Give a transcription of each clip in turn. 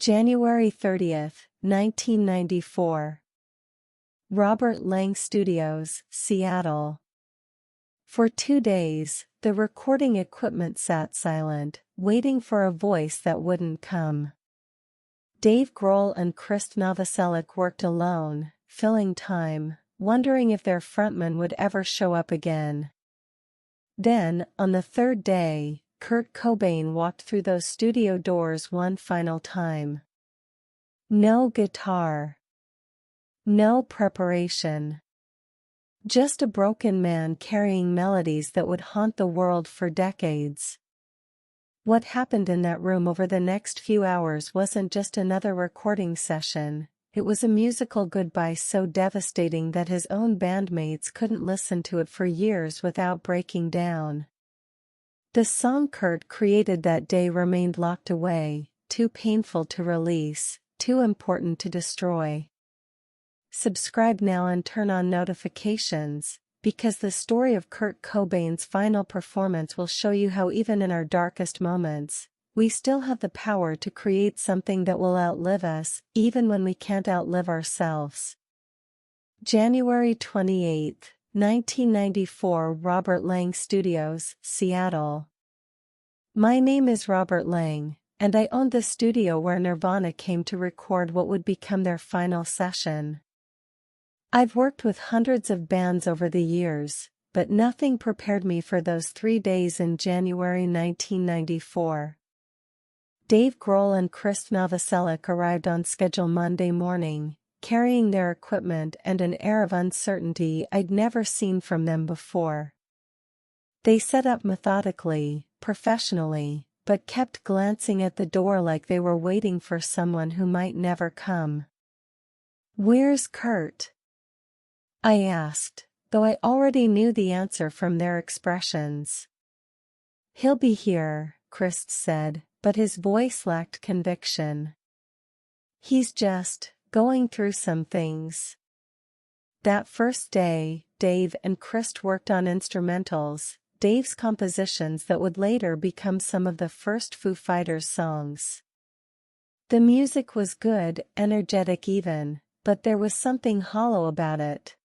January 30th, 1994. Robert Lang Studios, Seattle. For 2 days, the recording equipment sat silent, waiting for a voice that wouldn't come. Dave Grohl and Chris Novoselic worked alone, filling time, wondering if their frontman would ever show up again. Then, on the third day, Kurt Cobain walked through those studio doors one final time. No guitar. No preparation. Just a broken man carrying melodies that would haunt the world for decades. What happened in that room over the next few hours wasn't just another recording session, it was a musical goodbye so devastating that his own bandmates couldn't listen to it for years without breaking down. The song Kurt created that day remained locked away, too painful to release, too important to destroy. Subscribe now and turn on notifications, because the story of Kurt Cobain's final performance will show you how even in our darkest moments, we still have the power to create something that will outlive us, even when we can't outlive ourselves. January 28, 1994. Robert Lang Studios, Seattle. My name is Robert Lang, and I owned the studio where Nirvana came to record what would become their final session. I've worked with hundreds of bands over the years, but nothing prepared me for those 3 days in January 1994. Dave Grohl and Chris Novoselic arrived on schedule Monday morning, carrying their equipment and an air of uncertainty I'd never seen from them before. They set up methodically, professionally, but kept glancing at the door like they were waiting for someone who might never come. "Where's Kurt?" I asked, though I already knew the answer from their expressions. "He'll be here," Chris said, but his voice lacked conviction. "He's just going through some things." That first day, Dave and Chris worked on instrumentals, Dave's compositions that would later become some of the first Foo Fighters songs. The music was good, energetic even, but there was something hollow about it.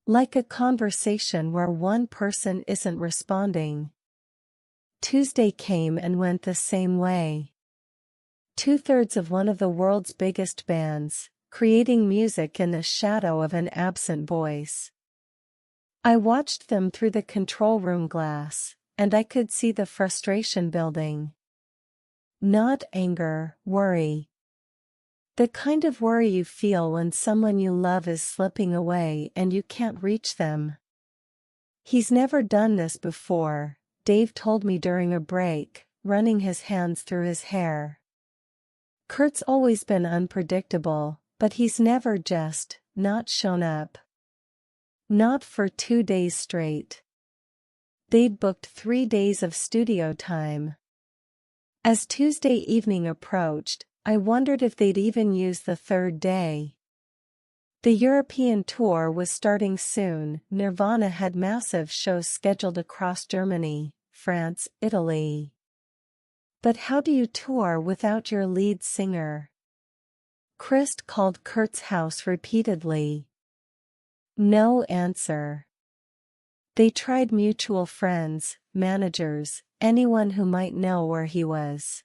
Like a conversation where one person isn't responding. Tuesday came and went the same way. 2/3 of one of the world's biggest bands, creating music in the shadow of an absent voice. I watched them through the control room glass, and I could see the frustration building. Not anger, worry. The kind of worry you feel when someone you love is slipping away and you can't reach them. "He's never done this before," Dave told me during a break, running his hands through his hair. "Kurt's always been unpredictable, but he's never just not shown up. Not for 2 days straight." They'd booked 3 days of studio time. As Tuesday evening approached, I wondered if they'd even use the third day. The European tour was starting soon. Nirvana had massive shows scheduled across Germany, France, Italy. But how do you tour without your lead singer? Chris called Kurt's house repeatedly. No answer. They tried mutual friends, managers, anyone who might know where he was.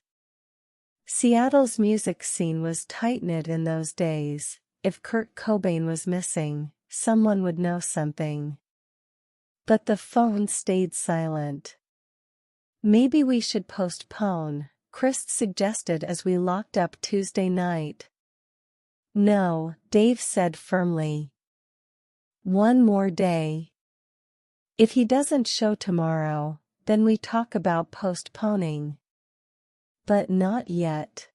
Seattle's music scene was tight-knit in those days. If Kurt Cobain was missing, someone would know something. But the phone stayed silent. "Maybe we should postpone," Chris suggested as we locked up Tuesday night. "No," Dave said firmly. "One more day. If he doesn't show tomorrow, then we talk about postponing." But not yet.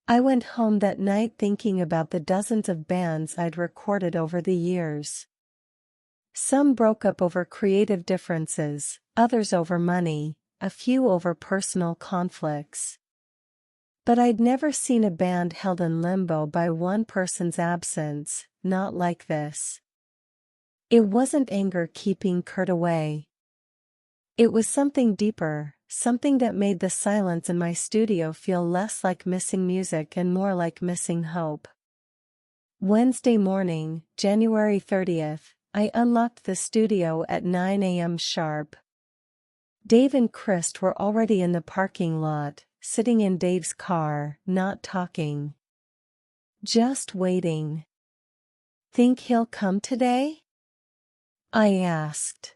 I went home that night thinking about the dozens of bands I'd recorded over the years. Some broke up over creative differences, others over money, a few over personal conflicts. But I'd never seen a band held in limbo by one person's absence, not like this. It wasn't anger keeping Kurt away. It was something deeper, something that made the silence in my studio feel less like missing music and more like missing hope. Wednesday morning, January 30th, I unlocked the studio at 9 a.m. sharp. Dave and Chris were already in the parking lot, sitting in Dave's car, not talking. Just waiting. "Think he'll come today?" I asked.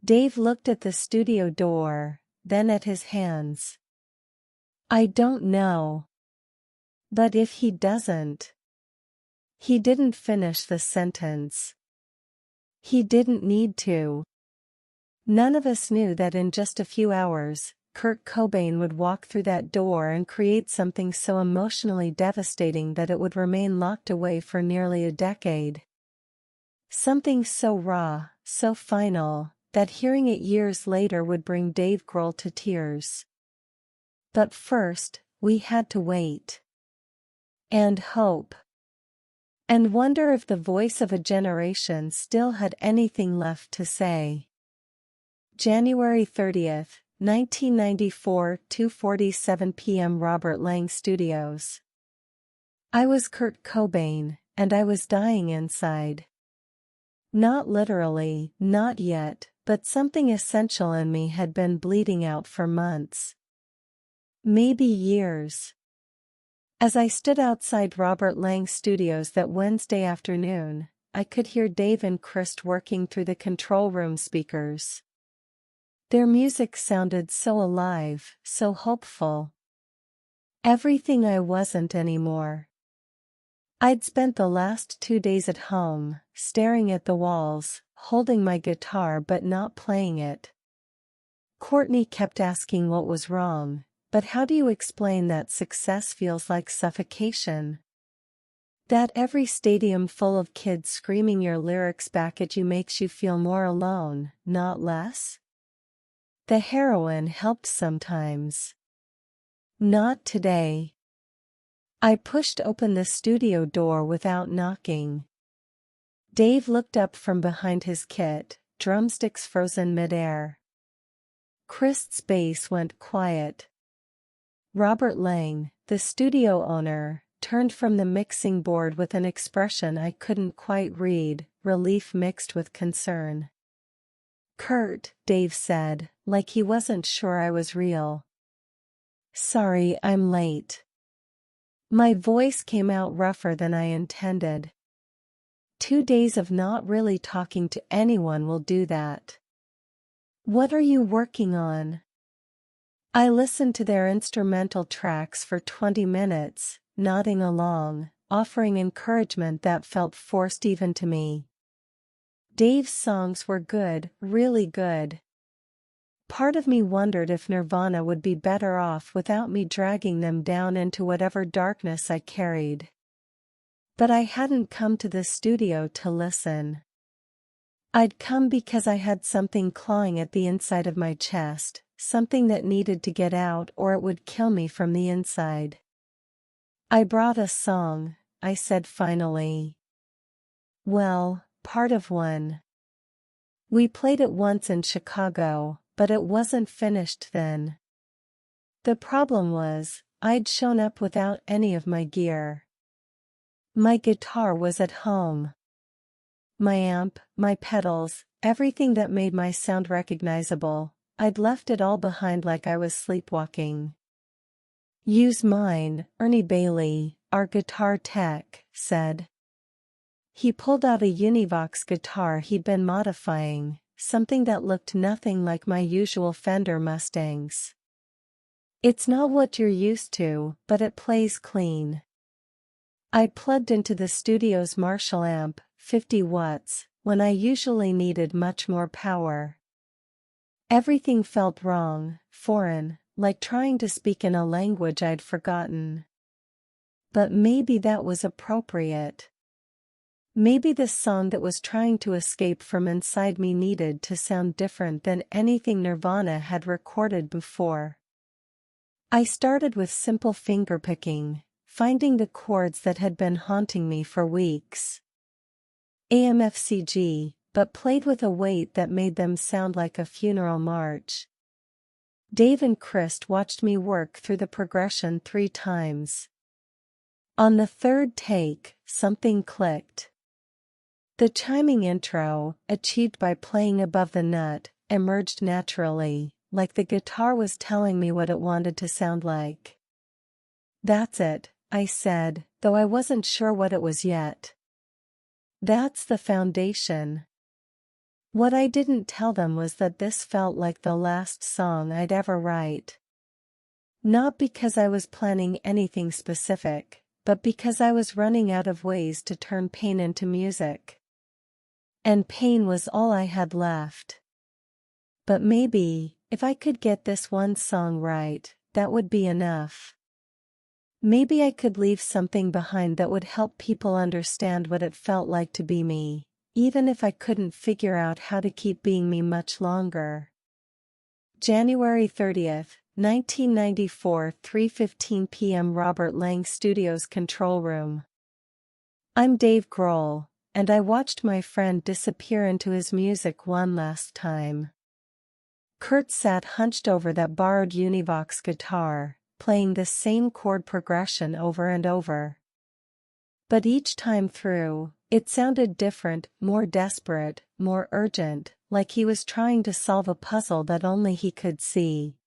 Dave looked at the studio door, then at his hands. "I don't know. But if he doesn't..." He didn't finish the sentence. He didn't need to. None of us knew that in just a few hours, Kurt Cobain would walk through that door and create something so emotionally devastating that it would remain locked away for nearly a decade. Something so raw, so final, that hearing it years later would bring Dave Grohl to tears. But first, we had to wait. And hope. And wonder if the voice of a generation still had anything left to say. January 30th, 1994, 2:47 p.m. Robert Lang Studios. I was Kurt Cobain, and I was dying inside. Not literally, not yet, but something essential in me had been bleeding out for months. Maybe years. As I stood outside Robert Lang Studios that Wednesday afternoon, I could hear Dave and Chris working through the control room speakers. Their music sounded so alive, so hopeful. Everything I wasn't anymore. I'd spent the last 2 days at home, staring at the walls, holding my guitar but not playing it. Courtney kept asking what was wrong, but how do you explain that success feels like suffocation? That every stadium full of kids screaming your lyrics back at you makes you feel more alone, not less? The heroin helped sometimes. Not today. I pushed open the studio door without knocking. Dave looked up from behind his kit, drumsticks frozen midair. Chris's bass went quiet. Robert Lang, the studio owner, turned from the mixing board with an expression I couldn't quite read, relief mixed with concern. "Kurt," Dave said, like he wasn't sure I was real. "Sorry I'm late." My voice came out rougher than I intended. 2 days of not really talking to anyone will do that. "What are you working on?" I listened to their instrumental tracks for 20 minutes, nodding along, offering encouragement that felt forced even to me. Dave's songs were good, really good. Part of me wondered if Nirvana would be better off without me dragging them down into whatever darkness I carried. But I hadn't come to the studio to listen. I'd come because I had something clawing at the inside of my chest, something that needed to get out or it would kill me from the inside. "I brought a song," I said finally. "Well, part of one. We played it once in Chicago, but it wasn't finished then. The problem was, I'd shown up without any of my gear. My guitar was at home. My amp, my pedals, everything that made my sound recognizable, I'd left it all behind like I was sleepwalking." "Use mine," Ernie Bailey, our guitar tech, said. He pulled out a Univox guitar he'd been modifying, something that looked nothing like my usual Fender Mustangs. "It's not what you're used to, but it plays clean." I plugged into the studio's Marshall amp, 50 watts, when I usually needed much more power. Everything felt wrong, foreign, like trying to speak in a language I'd forgotten. But maybe that was appropriate. Maybe the song that was trying to escape from inside me needed to sound different than anything Nirvana had recorded before. I started with simple fingerpicking, finding the chords that had been haunting me for weeks. AMFCG, but played with a weight that made them sound like a funeral march. Dave and Chris watched me work through the progression 3 times. On the third take, something clicked. The chiming intro, achieved by playing above the nut, emerged naturally, like the guitar was telling me what it wanted to sound like. "That's it," I said, though I wasn't sure what it was yet. "That's the foundation." What I didn't tell them was that this felt like the last song I'd ever write. Not because I was planning anything specific, but because I was running out of ways to turn pain into music. And pain was all I had left. But maybe, if I could get this one song right, that would be enough. Maybe I could leave something behind that would help people understand what it felt like to be me, even if I couldn't figure out how to keep being me much longer. January 30th, 1994, 3:15 p.m. Robert Lang Studios Control Room. I'm Dave Grohl, and I watched my friend disappear into his music one last time. Kurt sat hunched over that borrowed Univox guitar, playing the same chord progression over and over. But each time through, it sounded different, more desperate, more urgent, like he was trying to solve a puzzle that only he could see.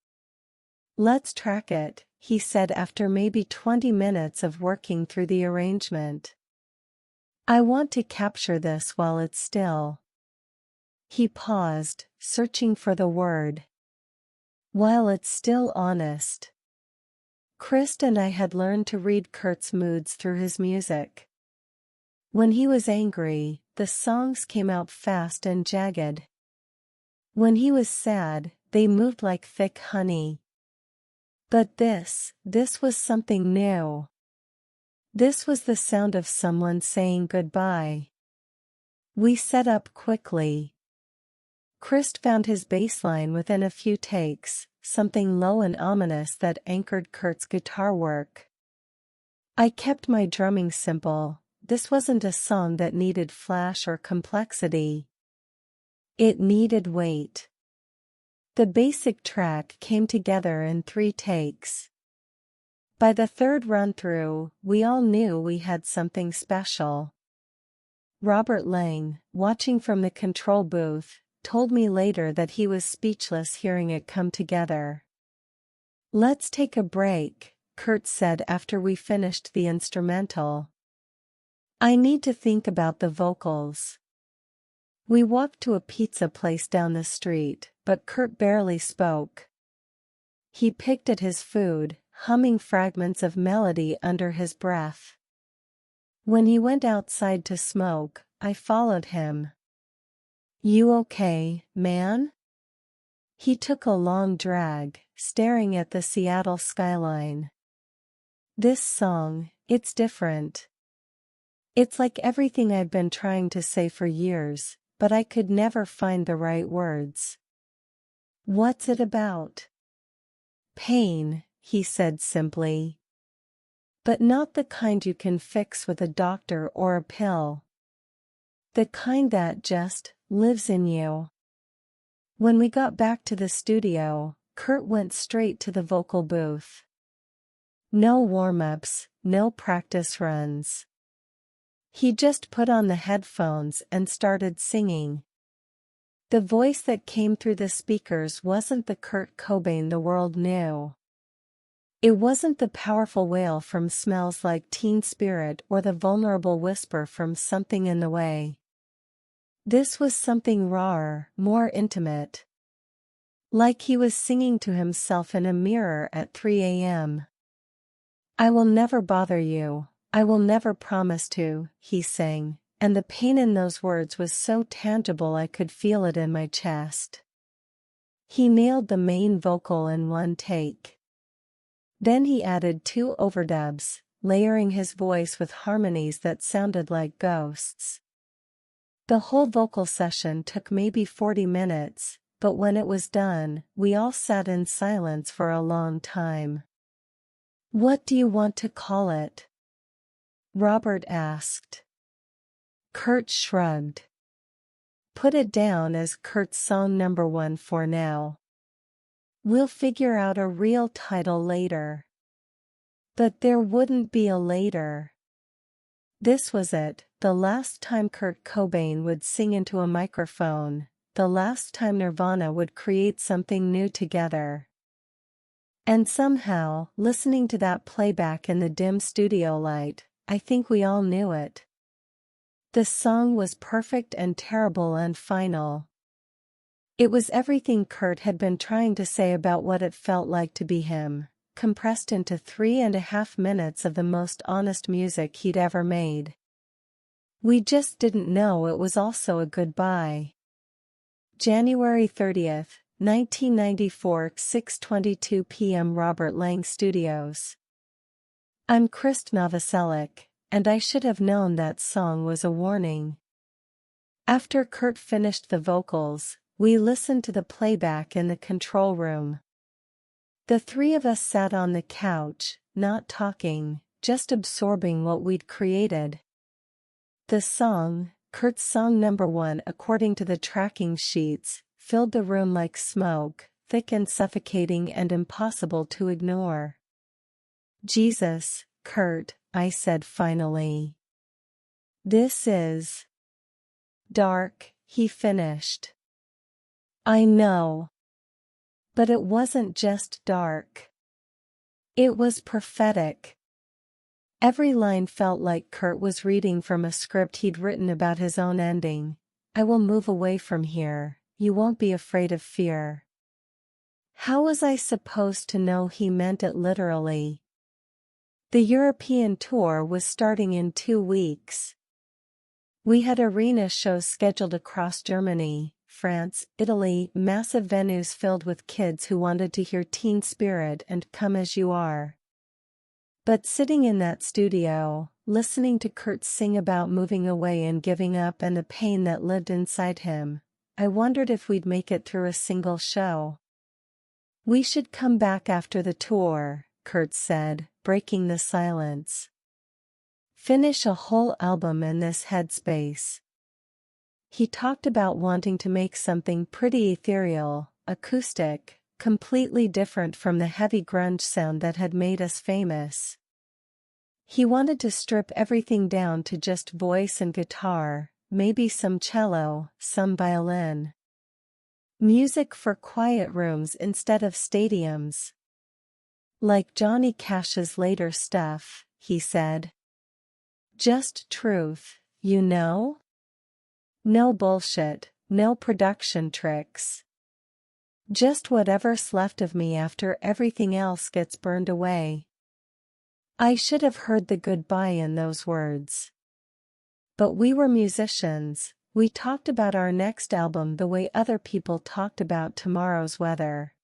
"Let's track it," he said after maybe 20 minutes of working through the arrangement. "I want to capture this while it's still." He paused, searching for the word. "While it's still honest." Chris and I had learned to read Kurt's moods through his music. When he was angry, the songs came out fast and jagged. When he was sad, they moved like thick honey. But this was something new. This was the sound of someone saying goodbye. We set up quickly. Chris found his bass line within a few takes, something low and ominous that anchored Kurt's guitar work. I kept my drumming simple. This wasn't a song that needed flash or complexity. It needed weight. The basic track came together in 3 takes. By the third run-through, we all knew we had something special. Robert Lang, watching from the control booth, told me later that he was speechless hearing it come together. "Let's take a break," Kurt said after we finished the instrumental. "I need to think about the vocals." We walked to a pizza place down the street, but Kurt barely spoke. He picked at his food, humming fragments of melody under his breath. When he went outside to smoke, I followed him. "You okay, man?" He took a long drag, staring at the Seattle skyline. "This song, it's different. It's like everything I've been trying to say for years, but I could never find the right words." "What's it about?" "Pain," he said simply. "But not the kind you can fix with a doctor or a pill. The kind that just lives in you." When we got back to the studio, Kurt went straight to the vocal booth. No warm-ups, no practice runs. He just put on the headphones and started singing. The voice that came through the speakers wasn't the Kurt Cobain the world knew. It wasn't the powerful wail from Smells Like Teen Spirit or the vulnerable whisper from Something in the Way. This was something rawer, more intimate. Like he was singing to himself in a mirror at 3 a.m. "I will never bother you, I will never promise to," he sang, and the pain in those words was so tangible I could feel it in my chest. He nailed the main vocal in 1 take. Then he added 2 overdubs, layering his voice with harmonies that sounded like ghosts. The whole vocal session took maybe 40 minutes, but when it was done, we all sat in silence for a long time. "What do you want to call it?" Robert asked. Kurt shrugged. "Put it down as Kurt's song number 1 for now." We'll figure out a real title later. But there wouldn't be a later. This was it, the last time Kurt Cobain would sing into a microphone, the last time Nirvana would create something new together. And somehow, listening to that playback in the dim studio light, I think we all knew it. The song was perfect and terrible and final. It was everything Kurt had been trying to say about what it felt like to be him, compressed into 3.5 minutes of the most honest music he'd ever made. We just didn't know it was also a goodbye. January 30th, 1994, 6:22 p.m. Robert Lang Studios. I'm Krist Novoselic, and I should have known that song was a warning. After Kurt finished the vocals, we listened to the playback in the control room. The three of us sat on the couch, not talking, just absorbing what we'd created. The song, Kurt's song number 1 according to the tracking sheets, filled the room like smoke, thick and suffocating and impossible to ignore. Jesus, Kurt, I said finally. This is dark, he finished. I know. But it wasn't just dark. It was prophetic. Every line felt like Kurt was reading from a script he'd written about his own ending. I will move away from here, you won't be afraid of fear. How was I supposed to know he meant it literally? The European tour was starting in 2 weeks. We had arena shows scheduled across Germany, France, Italy, massive venues filled with kids who wanted to hear Teen Spirit and Come As You Are. But sitting in that studio, listening to Kurt sing about moving away and giving up and the pain that lived inside him, I wondered if we'd make it through a single show. We should come back after the tour, Kurt said, breaking the silence. Finish a whole album in this headspace. He talked about wanting to make something pretty ethereal, acoustic, completely different from the heavy grunge sound that had made us famous. He wanted to strip everything down to just voice and guitar, maybe some cello, some violin. Music for quiet rooms instead of stadiums. Like Johnny Cash's later stuff, he said. Just truth, you know? No bullshit, no production tricks. Just whatever's left of me after everything else gets burned away. I should have heard the goodbye in those words. But we were musicians, we talked about our next album the way other people talked about tomorrow's weather.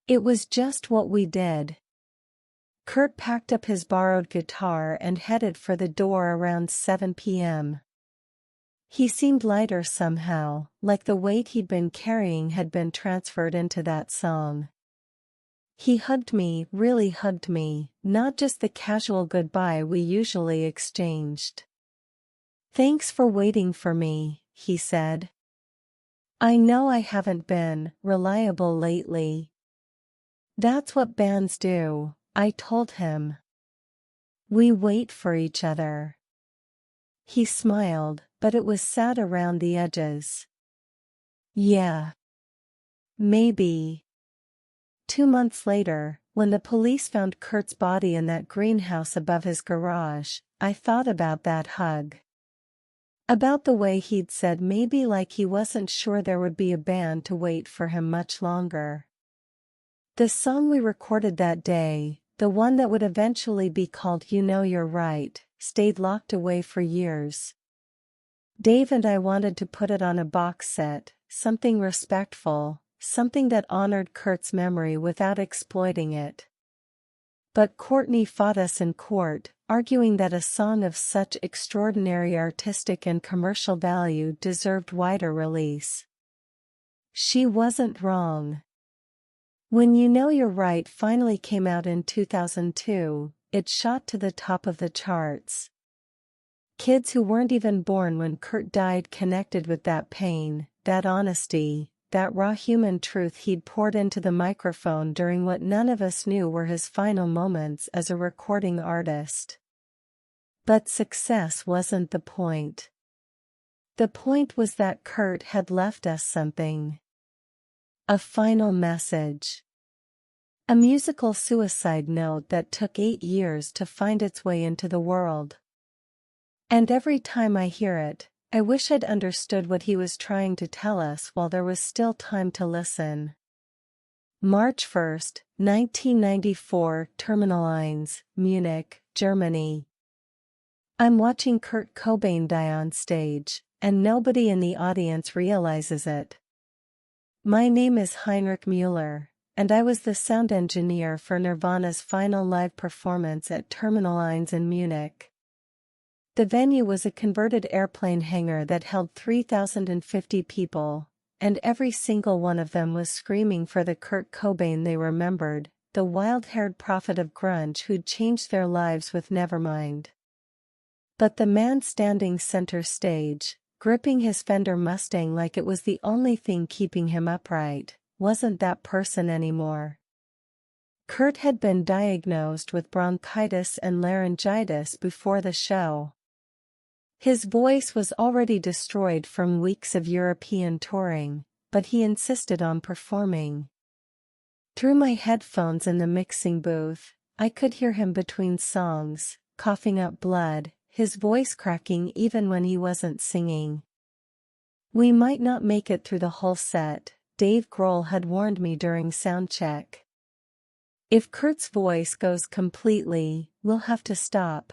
It was just what we did. Kurt packed up his borrowed guitar and headed for the door around 7 p.m. He seemed lighter somehow, like the weight he'd been carrying had been transferred into that song. He hugged me, really hugged me, not just the casual goodbye we usually exchanged. Thanks for waiting for me, he said. I know I haven't been reliable lately. That's what bands do, I told him. We wait for each other. He smiled, but it was sad around the edges. Yeah. Maybe. 2 months later, when the police found Kurt's body in that greenhouse above his garage, I thought about that hug. About the way he'd said maybe like he wasn't sure there would be a band to wait for him much longer. The song we recorded that day, the one that would eventually be called You Know You're Right, stayed locked away for years. Dave and I wanted to put it on a box set, something respectful, something that honored Kurt's memory without exploiting it. But Courtney fought us in court, arguing that a song of such extraordinary artistic and commercial value deserved wider release. She wasn't wrong. When You Know You're Right finally came out in 2002, it shot to the top of the charts. Kids who weren't even born when Kurt died connected with that pain, that honesty, that raw human truth he'd poured into the microphone during what none of us knew were his final moments as a recording artist. But success wasn't the point. The point was that Kurt had left us something. A final message. A musical suicide note that took 8 years to find its way into the world. And every time I hear it, I wish I'd understood what he was trying to tell us while there was still time to listen. March 1, 1994, Terminal 1, Munich, Germany. I'm watching Kurt Cobain die on stage, and nobody in the audience realizes it. My name is Heinrich Müller, and I was the sound engineer for Nirvana's final live performance at Terminal 1 in Munich. The venue was a converted airplane hangar that held 3,050 people, and every single one of them was screaming for the Kurt Cobain they remembered, the wild-haired prophet of grunge who'd changed their lives with Nevermind. But the man standing center stage, gripping his Fender Mustang like it was the only thing keeping him upright, wasn't that person anymore. Kurt had been diagnosed with bronchitis and laryngitis before the show. His voice was already destroyed from weeks of European touring, but he insisted on performing. Through my headphones in the mixing booth, I could hear him between songs, coughing up blood, his voice cracking even when he wasn't singing. We might not make it through the whole set, Dave Grohl had warned me during soundcheck. If Kurt's voice goes completely, we'll have to stop.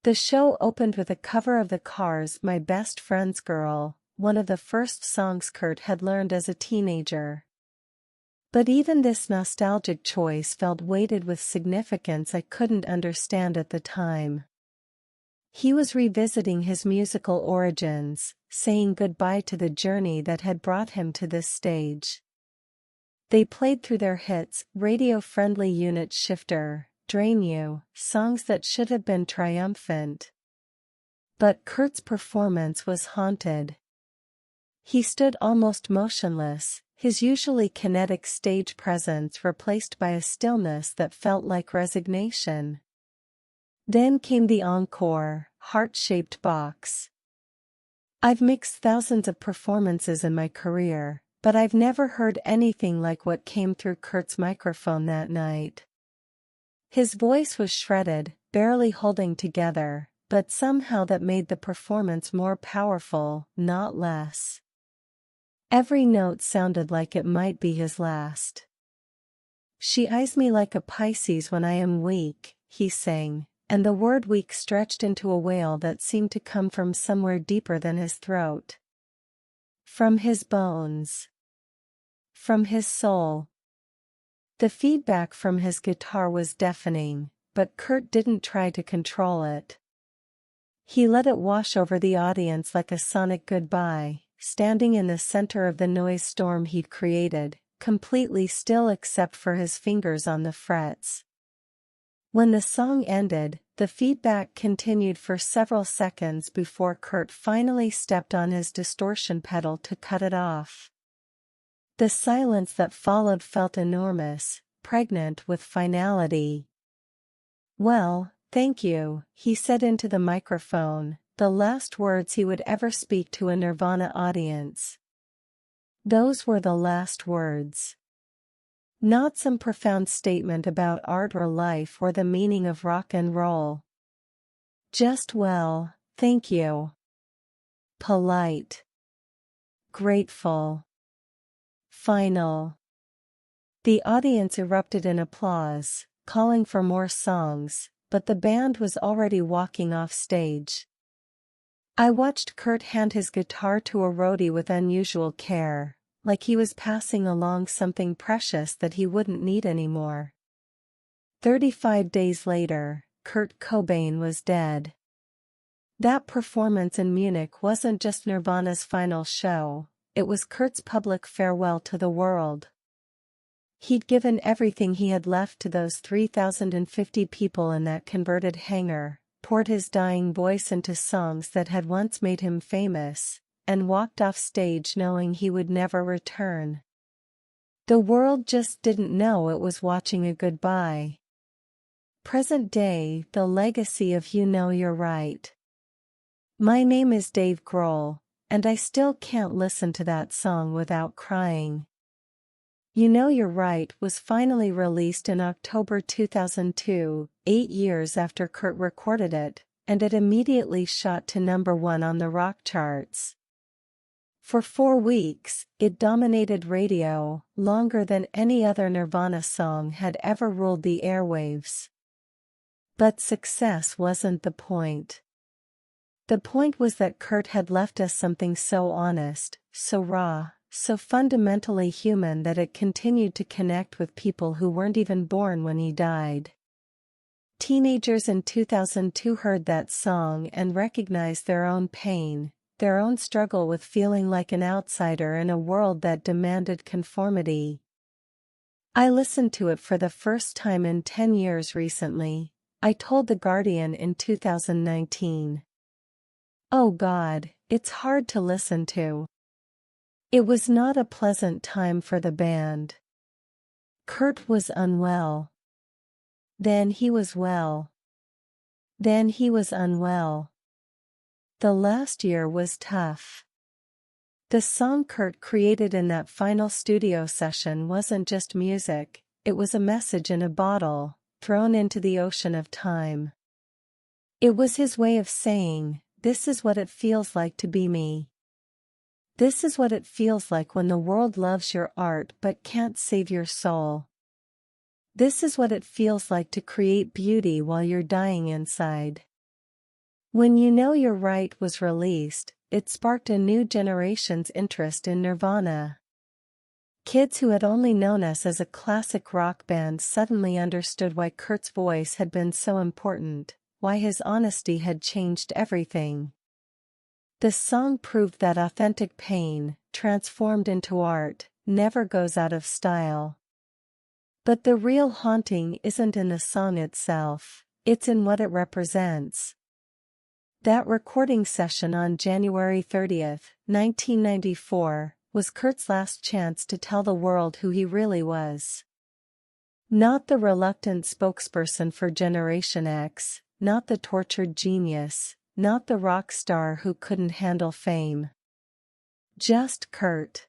The show opened with a cover of The Cars' My Best Friend's Girl, one of the first songs Kurt had learned as a teenager. But even this nostalgic choice felt weighted with significance I couldn't understand at the time. He was revisiting his musical origins, saying goodbye to the journey that had brought him to this stage. They played through their hits, radio-friendly Unit Shifter, Drain You, songs that should have been triumphant. But Kurt's performance was haunted. He stood almost motionless, his usually kinetic stage presence replaced by a stillness that felt like resignation. Then came the encore, heart-shaped box. I've mixed thousands of performances in my career, but I've never heard anything like what came through Kurt's microphone that night. His voice was shredded, barely holding together, but somehow that made the performance more powerful, not less. Every note sounded like it might be his last. She eyes me like a Pisces when I am weak, he sang, and the word weak stretched into a wail that seemed to come from somewhere deeper than his throat. From his bones. From his soul. The feedback from his guitar was deafening, but Kurt didn't try to control it. He let it wash over the audience like a sonic goodbye, standing in the center of the noise storm he'd created, completely still except for his fingers on the frets. When the song ended, the feedback continued for several seconds before Kurt finally stepped on his distortion pedal to cut it off. The silence that followed felt enormous, pregnant with finality. "Well, thank you," he said into the microphone, the last words he would ever speak to a Nirvana audience. Those were the last words. Not some profound statement about art or life or the meaning of rock and roll. Just, well, thank you. Polite. Grateful. Final. The audience erupted in applause, calling for more songs, but the band was already walking off stage. I watched Kurt hand his guitar to a roadie with unusual care, like he was passing along something precious that he wouldn't need anymore. 35 days later, Kurt Cobain was dead. That performance in Munich wasn't just Nirvana's final show, it was Kurt's public farewell to the world. He'd given everything he had left to those 3,050 people in that converted hangar, poured his dying voice into songs that had once made him famous, and walked off stage knowing he would never return. The world just didn't know it was watching a goodbye. Present day, the legacy of You Know You're Right. My name is Dave Grohl, and I still can't listen to that song without crying. You Know You're Right was finally released in October 2002, 8 years after Kurt recorded it, and it immediately shot to #1 on the rock charts. For 4 weeks, it dominated radio, longer than any other Nirvana song had ever ruled the airwaves. But success wasn't the point. The point was that Kurt had left us something so honest, so raw, so fundamentally human that it continued to connect with people who weren't even born when he died. Teenagers in 2002 heard that song and recognized their own pain, their own struggle with feeling like an outsider in a world that demanded conformity. I listened to it for the first time in 10 years recently, I told The Guardian in 2019. Oh God, it's hard to listen to. It was not a pleasant time for the band. Kurt was unwell. Then he was well. Then he was unwell. The last year was tough. The song Kurt created in that final studio session wasn't just music, it was a message in a bottle, thrown into the ocean of time. It was his way of saying, this is what it feels like to be me. This is what it feels like when the world loves your art but can't save your soul. This is what it feels like to create beauty while you're dying inside. When You Know You're Right was released, it sparked a new generation's interest in Nirvana. Kids who had only known us as a classic rock band suddenly understood why Kurt's voice had been so important, why his honesty had changed everything. The song proved that authentic pain, transformed into art, never goes out of style. But the real haunting isn't in the song itself, it's in what it represents. That recording session on January 30, 1994, was Kurt's last chance to tell the world who he really was. Not the reluctant spokesperson for Generation X, not the tortured genius, not the rock star who couldn't handle fame. Just Kurt.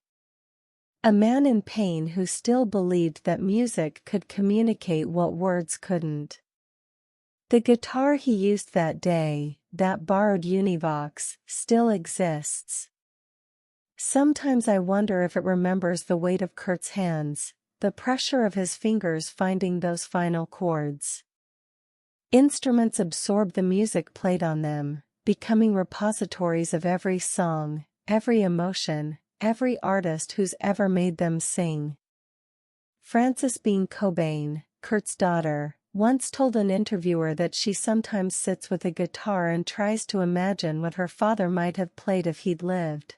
A man in pain who still believed that music could communicate what words couldn't. The guitar he used that day, that borrowed Univox, still exists. Sometimes I wonder if it remembers the weight of Kurt's hands, the pressure of his fingers finding those final chords. Instruments absorb the music played on them, becoming repositories of every song, every emotion, every artist who's ever made them sing. Frances Bean Cobain, Kurt's daughter, once told an interviewer that she sometimes sits with a guitar and tries to imagine what her father might have played if he'd lived.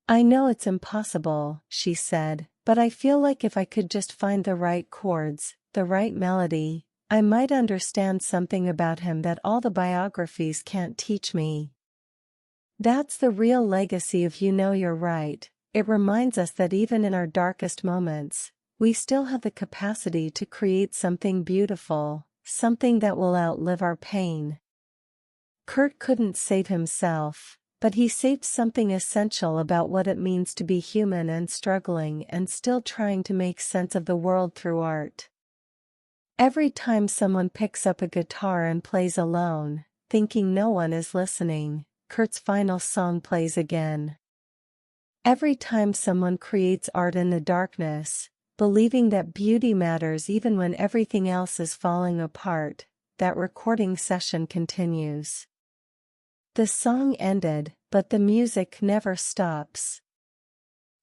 I know it's impossible, she said, but I feel like if I could just find the right chords, the right melody, I might understand something about him that all the biographies can't teach me. That's the real legacy of You Know You're Right. It reminds us that even in our darkest moments, we still have the capacity to create something beautiful, something that will outlive our pain. Kurt couldn't save himself, but he saved something essential about what it means to be human and struggling and still trying to make sense of the world through art. Every time someone picks up a guitar and plays alone, thinking no one is listening, Kurt's final song plays again. Every time someone creates art in the darkness, believing that beauty matters even when everything else is falling apart, that recording session continues. The song ended, but the music never stops.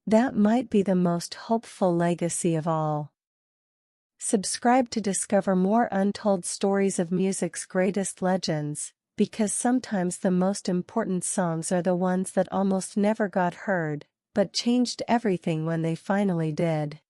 That might be the most hopeful legacy of all. Subscribe to discover more untold stories of music's greatest legends, because sometimes the most important songs are the ones that almost never got heard, but changed everything when they finally did.